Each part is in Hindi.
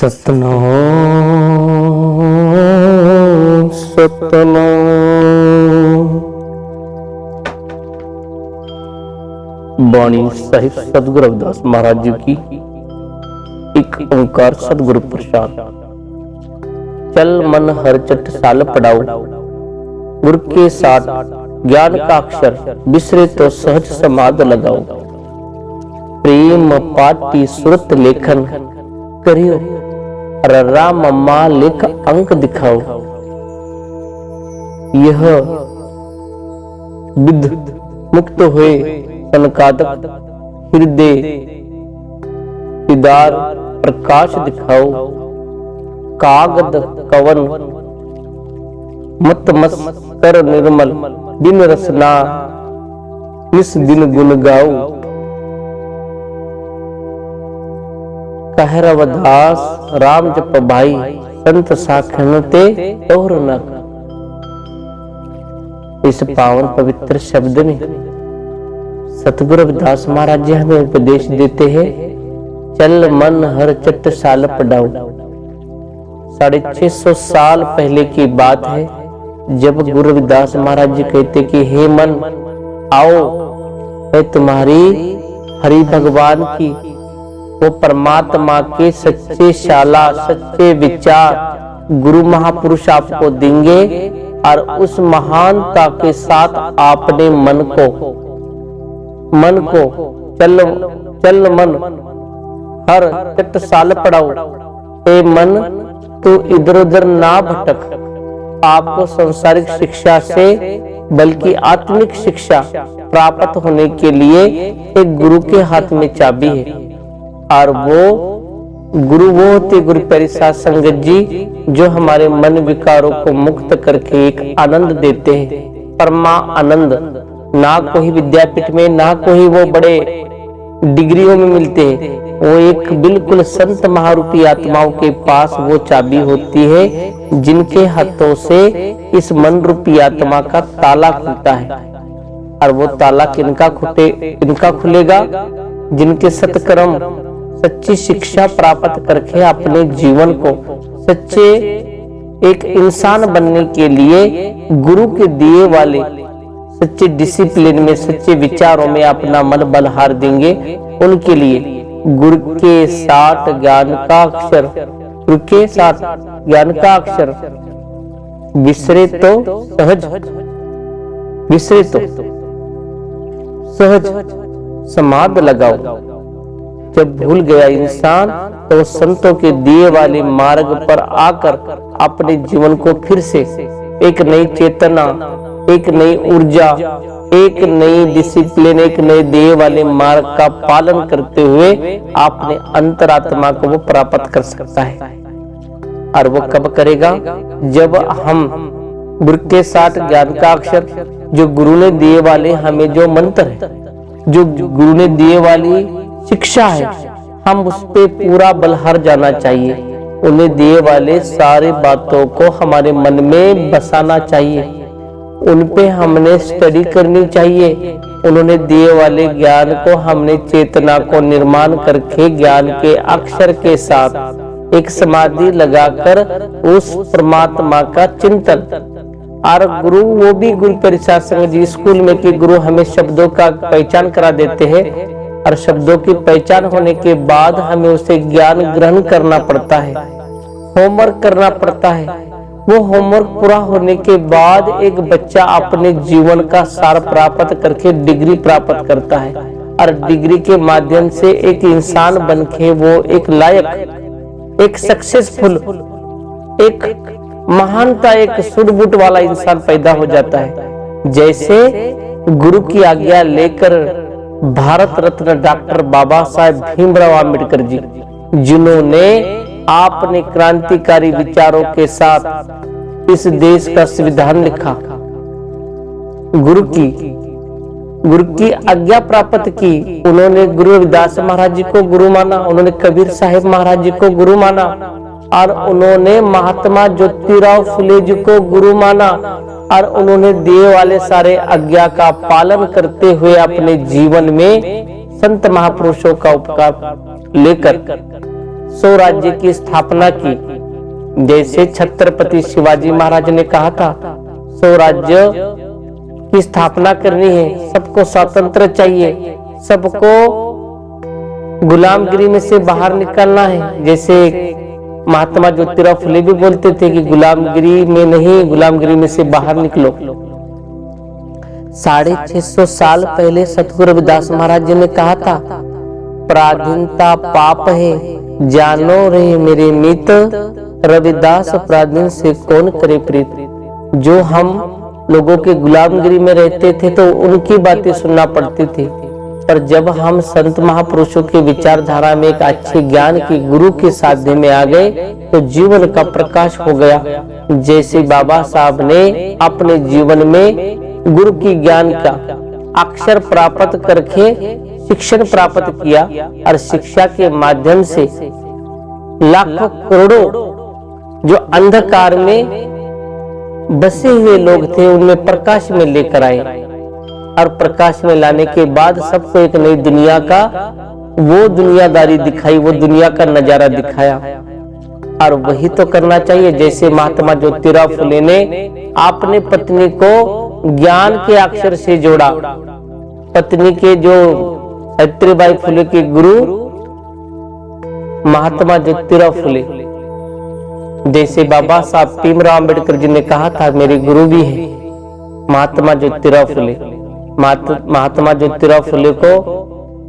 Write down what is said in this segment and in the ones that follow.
सतनाम सतनाम। वाणी साहिब सतगुरु रविदास महाराज जी की। एक ओंकार सतगुरु प्रसाद। चल मन हर चट साल पढ़ाओ, गुरु के साथ ज्ञान का अक्षर बिसरे तो सहज समाध लगाओ। प्रेम पाठी सुरत लेखन करियो, रर्रा मम्मा लेख अंक दिखाओ। यह विद्ध मुक्त हुए सनकादक हृदय दीदार प्रकाश दिखाओ। कागद कवन मत मस कर निर्मल, दिन रसना इस दिन गुण गाओ। कह रवदास राम जप भाई, संत साखनते और न। इस पावन पवित्र शब्द में सतगुरु रविदास महाराज जी हमें उपदेश देते हैं, चल मन हर चट साल पढ़ाओ। 650 साल पहले की बात है, जब गुरु रविदास महाराज जी कहते कि हे मन आओ, मैं तुम्हारी हरि भगवान की वो परमात्मा के सच्चे शाला सच्चे विचार गुरु महापुरुष आपको देंगे, और उस महानता के साथ आपने मन को चल मन हर चट साल पढ़ाओ। ए मन तू इधर उधर ना भटक। आपको सांसारिक शिक्षा से बल्कि आत्मिक शिक्षा प्राप्त होने के लिए एक गुरु के हाथ में चाबी है, और वो गुरु वो होते गुरु परिसाद संगत जी, जो हमारे मन विकारों को मुक्त करके एक आनंद देते हैं, परमा आनंद। ना कोई विद्यापीठ में, ना कोई वो बड़े डिग्रियों में मिलते हैं, वो एक बिल्कुल संत महारूपी आत्माओं के पास वो चाबी होती है, जिनके हाथों से इस मन रूपी आत्मा का ताला खुलता है। और वो ताला किनका खुलेगा? जिनके सत्कर्म सच्ची शिक्षा प्राप्त करके अपने जीवन को सच्चे एक इंसान बनने के लिए गुरु के दिए वाले सच्चे डिसिप्लिन में, सच्चे विचारों में अपना मन बलहार देंगे। उनके लिए गुरु के साथ ज्ञान का अक्षर, गुरु के साथ ज्ञान का अक्षर विसरे तो सहज समाध लगाओ। जब भूल गया इंसान, तो संतों के दिए वाले मार्ग पर आकर अपने जीवन को फिर से एक नई चेतना, एक नई ऊर्जा, एक नई डिसिप्लिन, एक नए दिए वाले मार्ग का पालन करते हुए अपने अंतरात्मा को वो प्राप्त कर सकता है। और वो कब करेगा? जब हम गुरु के साथ ज्ञान का अक्षर, जो गुरु ने दिए वाले हमें जो मंत्र है, जो गुरु ने दिए वाली शिक्षा है, हम उस पे पूरा बलहार जाना चाहिए। उन्हें दिए वाले सारे बातों को हमारे मन में बसाना चाहिए, उन पे हमने स्टडी करनी चाहिए। उन्होंने दिए वाले ज्ञान को हमने चेतना को निर्माण करके ज्ञान के अक्षर के साथ एक समाधि लगाकर उस परमात्मा का चिंतन। और गुरु वो भी गुरु परिसाद संगत जी स्कूल में कि गुरु हमें शब्दों का पहचान करा देते हैं, और शब्दों की पहचान होने के बाद हमें उसे ज्ञान ग्रहण करना पड़ता है, होमवर्क करना पड़ता है। वो होमवर्क पूरा होने के बाद एक बच्चा अपने जीवन का सार प्राप्त करके डिग्री प्राप्त करता है, और डिग्री के माध्यम से एक इंसान बनके वो एक लायक, एक सक्सेसफुल, एक महानता, एक सुडबुट वाला इंसान पैदा हो जाता है। जैसे गुरु की आज्ञा लेकर भारत रत्न डॉक्टर बाबा साहेब भीमराव आम्बेडकर जी, जिन्होंने आपने क्रांतिकारी विचारों के साथ इस देश का संविधान लिखा, गुरु की आज्ञा प्राप्त की। उन्होंने गुरु रविदास महाराज जी को गुरु माना, उन्होंने कबीर साहिब महाराज जी को गुरु माना, और उन्होंने महात्मा ज्योतिराव फुले जी को गुरु माना, और उन्होंने दिए वाले सारे आज्ञा का पालन करते हुए अपने जीवन में संत महापुरुषों का उपकार लेकर स्वराज्य की स्थापना की। जैसे छत्रपति शिवाजी महाराज ने कहा था, स्वराज्य की स्थापना करनी है, सबको स्वतंत्र चाहिए, सबको गुलामगिरी में से बाहर निकलना है। जैसे महात्मा ज्योतिराव फुले भी बोलते थे कि गुलामगिरी में नहीं, गुलामगिरी में से बाहर निकलो। 650 साल पहले सतगुरु रविदास महाराज जी ने कहा था, पराधीनता पाप है, जानो रे मेरे मित्र, रविदास पराधीन से कौन करे प्रीत। जो हम लोगों के गुलामगिरी में रहते थे तो उनकी बातें सुनना पड़ती थी, पर जब हम संत महापुरुषों के विचारधारा में एक अच्छे ज्ञान के गुरु के साध्य में आ गए तो जीवन का प्रकाश हो गया। जैसे बाबा साहब ने अपने जीवन में गुरु की ज्ञान का अक्षर प्राप्त करके शिक्षण प्राप्त किया और शिक्षा के माध्यम से लाखों करोड़ों जो अंधकार में बसे हुए लोग थे उनमें प्रकाश में लेकर आए, और प्रकाश में लाने के बाद सबको एक नई दुनिया का वो दुनियादारी दिखाई, वो दुनिया का नजारा दिखाया। और वही तो करना चाहिए। जैसे महात्मा ज्योतिराव फुले ने अपने पत्नी को ज्ञान के अक्षर से जोड़ा, पत्नी के जो सावित्रीबाई फुले के गुरु महात्मा ज्योतिराव फुले, जैसे बाबा साहब भीमराव अम्बेडकर जी ने कहा था मेरे गुरु भी है महात्मा ज्योतिराव फुले। महात्मा ज्योतिराव फुले को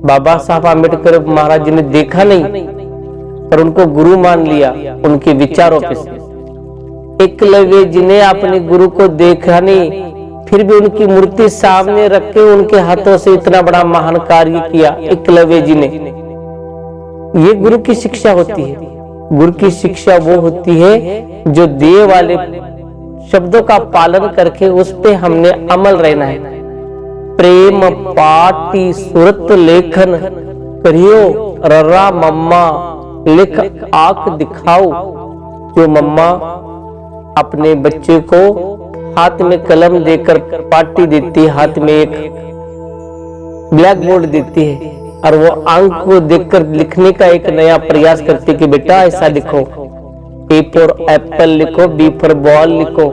बाबा साहब अम्बेडकर महाराज जी ने देखा नहीं, पर उनको गुरु मान लिया उनके विचारों पे से। एकलव्य जी ने अपने गुरु को देखा नहीं, फिर भी उनकी मूर्ति सामने रख के उनके हाथों से इतना बड़ा महान कार्य किया एकलव्य जी ने। ये गुरु की शिक्षा होती है। गुरु की शिक्षा वो होती है जो दिए वाले शब्दों का पालन करके उस पे हमने अमल रहना है। प्रेम पाटी सुरत लेखन करियो रर्रा मम्मा लिख आंख दिखाओ। जो मम्मा अपने बच्चे को हाथ में कलम देकर पाटी देती है, हाथ में एक ब्लैक बोर्ड देती है और वो आंख को देखकर लिखने का एक नया प्रयास करती है कि बेटा ऐसा लिखो, ए फॉर एप्पल लिखो, बी फॉर बॉल लिखो।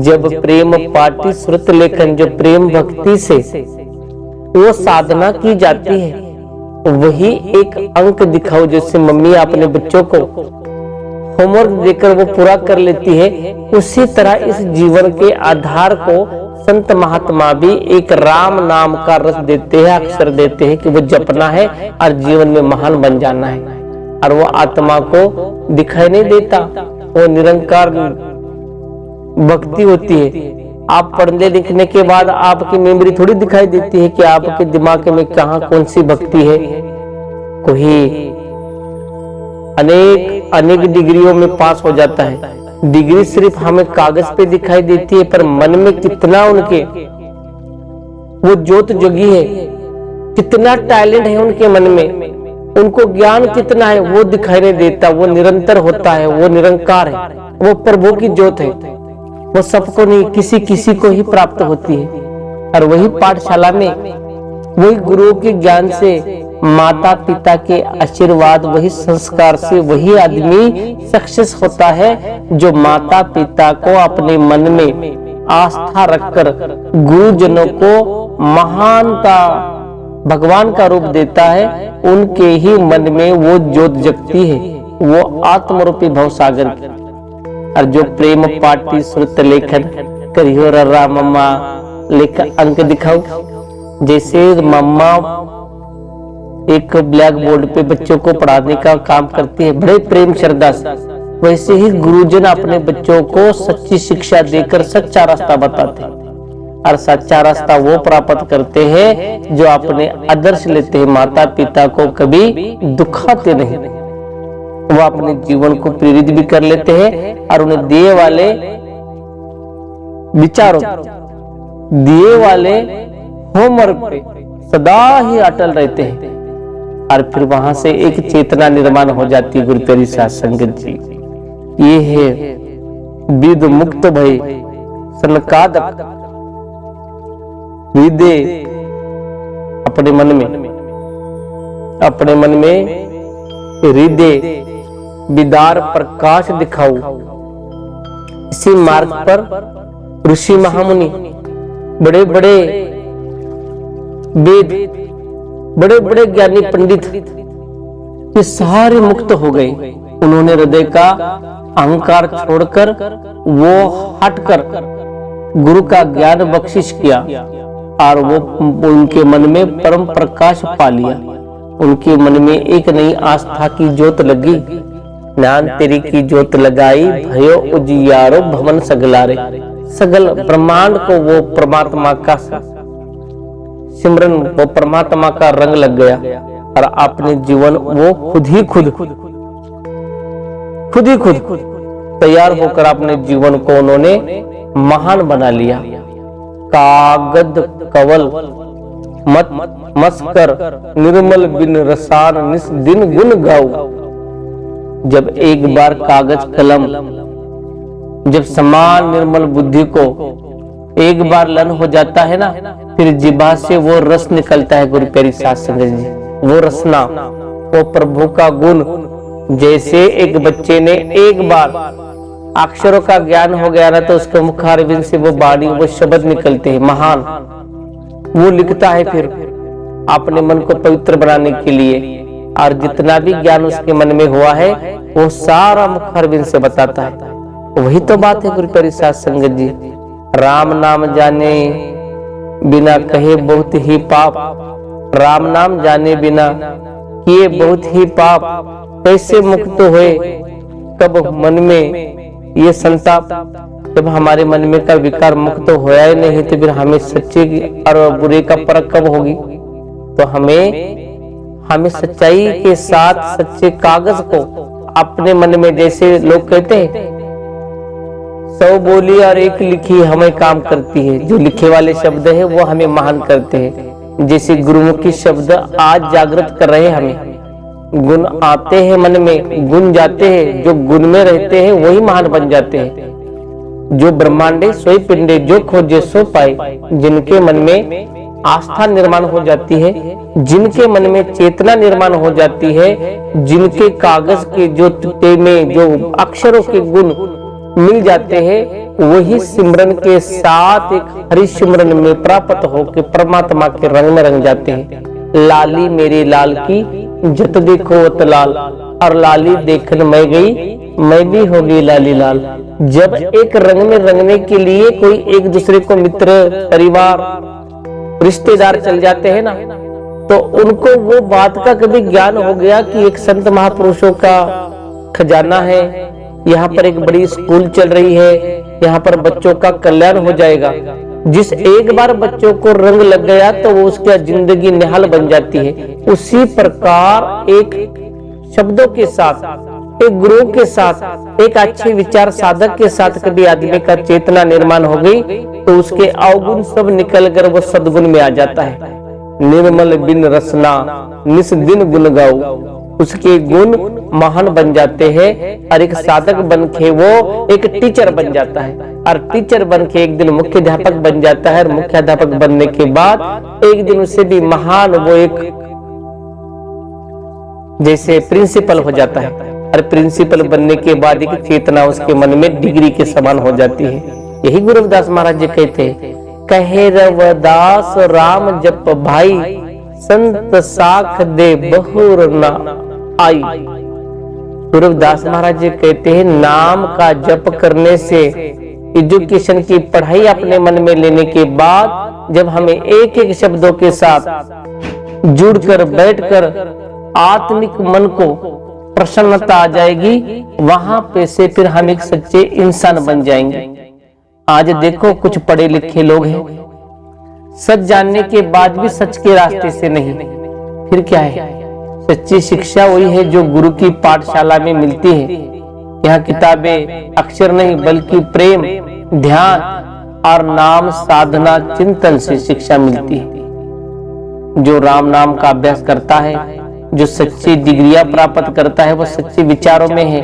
जब प्रेम पाटी श्रुत लेखन, जो प्रेम भक्ति से वो साधना की जाती है, वही एक अंक दिखाओ जिससे मम्मी अपने बच्चों को होमवर्क देकर वो पूरा कर लेती है। उसी तरह इस जीवन के आधार को संत महात्मा भी एक राम नाम का रस देते हैं, अक्षर देते हैं कि वो जपना है और जीवन में महान बन जाना है। और वो आत्मा को दिखाई नहीं देता, वो निरंकार भक्ति होती है। आप पढ़ने लिखने के बाद आपकी मेमोरी थोड़ी दिखाई देती है कि आपके दिमाग में कहाँ कौन सी भक्ति है। कोई अनेक डिग्रियों में पास हो जाता है, डिग्री सिर्फ हमें कागज पे दिखाई देती है, पर मन में कितना उनके वो ज्योत जगी है, कितना टैलेंट है उनके मन में, उनको ज्ञान कितना है वो दिखाई नहीं देता। वो निरंतर होता है, वो निरंकार है, वो प्रभु की ज्योत है। वो सबको नहीं, किसी किसी को ही प्राप्त होती है। और वही पाठशाला में वही गुरुओं के ज्ञान से, माता पिता के आशीर्वाद, वही संस्कार से वही आदमी सक्सेस होता है जो माता पिता को अपने मन में आस्था रखकर गुरुजनों को महानता भगवान का रूप देता है। उनके ही मन में वो ज्योत जगती है, वो आत्मरूपी भवसागर की। और जो प्रेम पाटी श्रुत लेखन करियो रर्रा मम्मा लिख अंक दिखाओ। जैसे मम्मा एक ब्लैक बोर्ड पे बच्चों को पढ़ाने का काम करती है बड़े प्रेम श्रद्धा से, वैसे ही गुरुजन अपने बच्चों को सच्ची शिक्षा देकर सच्चा रास्ता बताते हैं। और सच्चा रास्ता वो प्राप्त करते हैं जो अपने आदर्श लेते हैं, माता पिता को कभी दुखाते नहीं, वो अपने जीवन को प्रेरित भी कर लेते हैं और उन्हें दिए वाले विचारों, दिए वाले होमवर्क पे सदा ही अटल रहते हैं। और फिर वहां से एक चेतना निर्माण हो जाती है। गुरु प्यारी साध संगत जी, ये है विद मुक्त भय सनकादक विदे। अपने मन में हृदय विदार प्रकाश दिखाऊं। इसी मार्ग पर ऋषि महामुनि, बड़े बड़े वेद, बड़े बड़े ज्ञानी पंडित ये सारे मुक्त हो गए। उन्होंने हृदय का अहंकार छोड़कर वो हटकर गुरु का ज्ञान बख्शिश किया और वो उनके मन में परम प्रकाश पा लिया। उनके मन में एक नई आस्था की ज्योत लगी। ज्ञान तेरी की ज्योत लगाई, भयो उजियारो भवन सगलारे। सगल ब्रह्मांड को वो परमात्मा का सिमरन, वो परमात्मा का रंग लग गया और अपने जीवन वो खुद ही खुद तैयार होकर अपने जीवन को उन्होंने महान बना लिया। कागद कवल मत मस्कर निर्मल बिन रसान निस दिन गुण गाओ। जब एक बार कागज कलम, जब समान निर्मल बुद्धि को एक बार लन हो जाता है ना, फिर जिभा से वो रस निकलता है। गुरु प्यारी साध संगत जी, वो रसना, वो प्रभु का गुण। जैसे एक बच्चे ने एक बार अक्षरों का ज्ञान हो गया ना, तो उसके मुखारविंद से वो वाणी, वो शब्द निकलते हैं महान। वो लिखता है फिर अपने मन को पवित्र बनाने के लिए, और जितना भी ज्ञान उसके मन में हुआ है वो सारा मुखारविंद से बताता है। वही तो बात है गुरु प्यारी साध संगत जी। राम नाम जाने बिना कहे बहुत ही पाप, राम नाम जाने बिना किए बहुत ही पाप। कैसे मुक्त हुए? कब मन में ये संताप, जब हमारे मन में का विकार मुक्त होया ही नहीं, तो फिर हमें सच्चे और बुरे का परख कब होगी? तो हमें सच्चाई के साथ सच्चे कागज को अपने मन में, जैसे लोग कहते हैं 100 बोली और 1 लिखी हमें काम करती है। जो लिखे वाले शब्द है वो हमें महान करते हैं। जैसे गुरुमुखी शब्द आज जागृत कर रहे हैं हमें। गुण आते हैं मन में, गुण जाते हैं। जो गुण में रहते हैं वही महान बन जाते हैं। जो ब्रह्मांडे सोई पिंडे, जो खोजे सो पाए। जिनके मन में आस्था निर्माण हो जाती है, जिनके मन में चेतना निर्माण हो जाती है, जिनके कागज के जो टुकड़े में जो अक्षरों के गुण मिल जाते हैं, वही सिमरन के साथ एक हरि सिमरन में प्राप्त होकर परमात्मा के रंग में रंग जाते हैं। लाली मेरे लाल की जत देखो वत लाल, और लाली देखन मैं गई, मैं भी हो गई लाली लाल। जब एक रंग में रंगने के लिए कोई एक दूसरे को मित्र, परिवार, रिश्तेदार चल जाते हैं ना, तो उनको वो बात का कभी ज्ञान हो गया कि एक संत महापुरुषों का खजाना है, यहाँ पर एक बड़ी स्कूल चल रही है, यहाँ पर बच्चों का कल्याण हो जाएगा। जिस एक बार बच्चों को रंग लग गया तो वो उसकी जिंदगी निहाल बन जाती है। उसी प्रकार एक शब्दों के साथ, एक गुरु के साथ, एक अच्छे विचार साधक के साथ कभी आदमी का चेतना निर्माण हो गई तो उसके अवगुण सब निकल कर वो सद्गुण में आ जाता है। निर्मल बिन रसना निस दिन गुण गाओ। उसके गुण महान बन जाते हैं और एक साधक बन के वो एक टीचर बन जाता है, और टीचर बन के एक दिन मुख्य अध्यापक बन जाता है, और मुख्य अध्यापक बनने के बाद एक दिन उससे भी महान वो एक जैसे प्रिंसिपल हो जाता है, और प्रिंसिपल बनने के बाद एक चेतना उसके मन में डिग्री के समान हो जाती है। यही गुरु रविदास महाराज जी कहते हैं, कहे रविदास राम जप भाई, संत साख दे बहुर ना आई। गुरु रविदास महाराज जी कहते हैं, नाम का जप करने से, एजुकेशन की पढ़ाई अपने मन में लेने के बाद, जब हमें एक एक शब्दों के साथ जुड़कर बैठकर आत्मिक मन को प्रसन्नता आ जाएगी, वहां पे से फिर हम एक सच्चे इंसान बन जाएंगे। आज देखो कुछ पढ़े लिखे लोग हैं, सच जानने के बाद भी सच के रास्ते से नहीं। फिर क्या है? सच्ची शिक्षा वही है जो गुरु की पाठशाला में मिलती है। यहाँ किताबें अक्षर नहीं बल्कि प्रेम, ध्यान और नाम साधना चिंतन से शिक्षा मिलती है। जो राम नाम का अभ्यास करता है, जो सच्ची डिग्रियां प्राप्त करता है, वो सच्चे विचारों में है।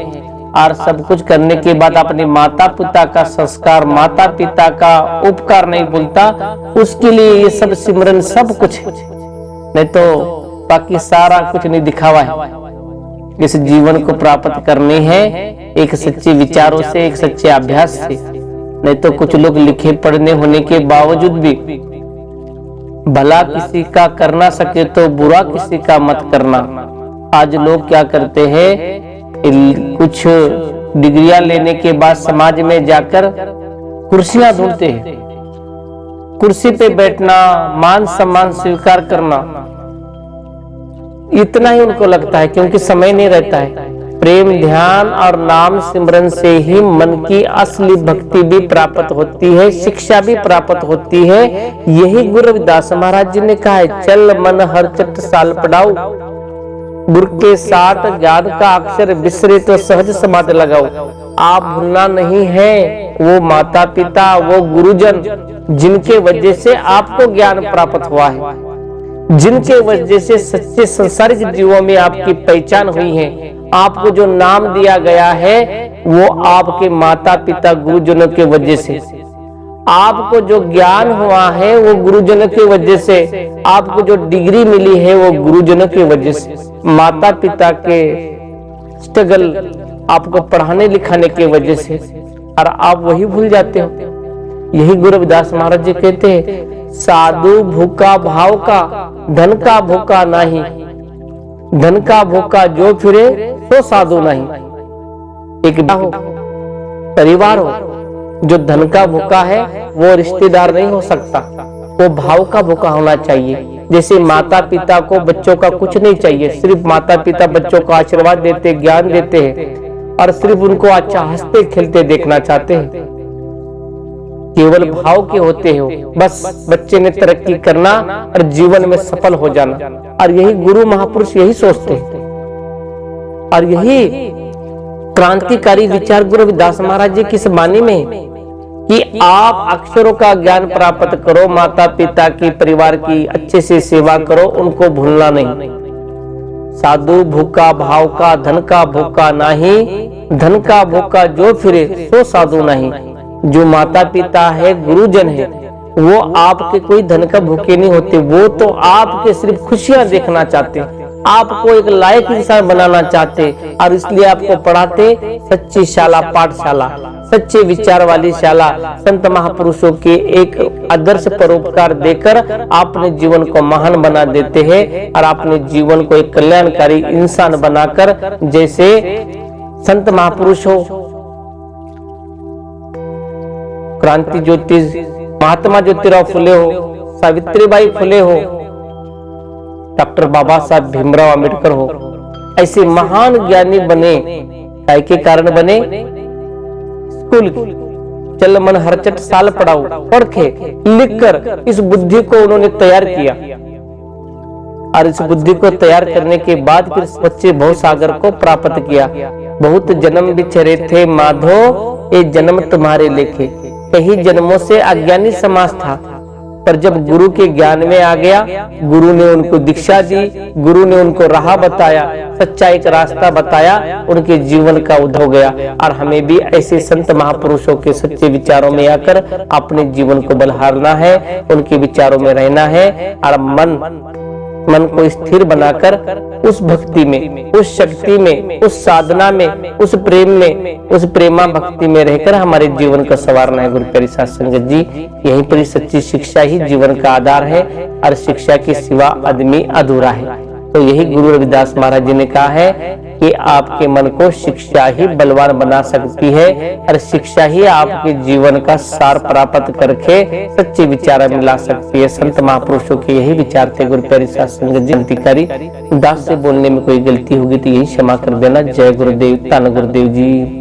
और सब कुछ करने के बाद अपने माता पिता का संस्कार, माता पिता का उपकार नहीं भूलता, उसके लिए ये सब सिमरन सब कुछ, नहीं तो बाकी सारा कुछ नहीं दिखावा है। इस जीवन को प्राप्त करनी है एक सच्चे विचारों से, एक सच्चे अभ्यास से। नहीं तो कुछ लोग लिखे पढ़ने होने के बावजूद भी भला किसी का कर ना सके तो बुरा किसी का मत करना। आज लोग क्या करते हैं, कुछ डिग्रियां लेने के बाद समाज में जाकर कुर्सियां ढूंढते हैं, कुर्सी पे बैठना, मान सम्मान स्वीकार करना, इतना ही उनको लगता है, क्योंकि समय नहीं रहता है। प्रेम, ध्यान और नाम सिमरन से ही मन की असली भक्ति भी प्राप्त होती है, शिक्षा भी प्राप्त होती है। यही गुरु रविदास महाराज जी ने कहा है, चल मन हर चट साल पढ़ाओ, गुरु के साथ ज्ञान का अक्षर बिसरे तो सहज समाधि लगाओ। आप भूलना नहीं है वो माता पिता, वो गुरुजन जिनके वजह से आपको ज्ञान प्राप्त हुआ है, जिनके वजह से सच्चे संसारिक जीवों में आपकी पहचान हुई है। आपको जो नाम दिया गया है वो आपके माता पिता गुरुजनों के वजह से, आपको जो ज्ञान हुआ है वो गुरुजनों की वजह से, आपको जो डिग्री मिली है वो गुरुजनों की वजह से। माता पिता के स्ट्रगल आपको पढ़ाने लिखाने की वजह से, और आप वही भूल जाते हो। यही गुरु रविदास महाराज जी कहते हैं, साधु भूखा भाव का, धन का भूखा नहीं, धन का भूखा जो फिरे तो साधु नहीं। एक हो, परिवार हो, जो धन का भूखा है वो रिश्तेदार नहीं हो सकता, वो भाव का भूखा होना चाहिए। जैसे माता पिता को बच्चों का कुछ नहीं चाहिए, सिर्फ माता पिता बच्चों को आशीर्वाद देते, ज्ञान देते हैं और सिर्फ उनको अच्छा हंसते खेलते देखना चाहते हैं, केवल भाव के होते हो। बस बच्चे ने तरक्की करना और जीवन में सफल हो जाना। और यही गुरु महापुरुष यही सोचते हैं, और यही क्रांतिकारी विचार गुरु रविदास महाराज जी की इस वाणी में, कि आप अक्षरों का ज्ञान प्राप्त करो, माता पिता की, परिवार की अच्छे से सेवा करो, उनको भूलना नहीं। साधु भूखा भाव का, धन का भूखा नहीं, धन का भूखा जो फिरे सो साधु नहीं। जो माता पिता है, गुरुजन है, वो आपके कोई धन का भूखे नहीं होते, वो तो आपके सिर्फ खुशियां देखना चाहते, आपको एक लायक इंसान बनाना चाहते, और इसलिए आपको पढ़ाते सच्ची शाला, पाठशाला, सच्चे विचार वाली शाला, संत महापुरुषों के एक आदर्श परोपकार देकर अपने जीवन को महान बना देते हैं, और अपने जीवन को एक कल्याणकारी इंसान बनाकर, जैसे संत महापुरुष हो, क्रांति ज्योति महात्मा ज्योतिराव फुले हो, सावित्रीबाई फुले हो, डॉक्टर बाबा साहब भीमराव अंबेडकर हो, ऐसे महान ज्ञानी बने। काय के कारण बने? स्कूल चल मन हर चट साल पढ़ाओ, पढ़ के लिख कर इस बुद्धि को उन्होंने तैयार किया, और इस बुद्धि को तैयार करने के बाद फिर सच्चे भव सागर को प्राप्त किया। बहुत जन्म बिछरे थे माधो, ये जन्म तुम्हारे लेखे। कई जन्मों से अज्ञानी समाज था, पर जब गुरु के ज्ञान में आ गया, गुरु ने उनको दीक्षा दी, गुरु ने उनको राह बताया, सच्चाई का रास्ता बताया, उनके जीवन का उद्भव गया। और हमें भी ऐसे संत महापुरुषों के सच्चे विचारों में आकर अपने जीवन को बलहारना है, उनके विचारों में रहना है, और मन को स्थिर बनाकर उस भक्ति में, उस शक्ति में, उस साधना में, उस प्रेम में, उस प्रेमा भक्ति में रहकर हमारे जीवन को संवारना है। गुरु प्यारी साध संगत जी, यहीं पर सच्ची शिक्षा ही जीवन का आधार है, और शिक्षा के सिवा आदमी अधूरा है। तो यही गुरु रविदास महाराज जी ने कहा है कि आपके मन को शिक्षा ही बलवान बना सकती है, और शिक्षा ही आपके जीवन का सार प्राप्त करके सच्चे विचार में ला सकती है। संत महापुरुषों के यही विचार थे। गुरु प्यारी साध संगत जी, गलतीकारी दास से बोलने में कोई गलती होगी तो यही क्षमा कर देना। जय गुरुदेव, धन गुरुदेव जी।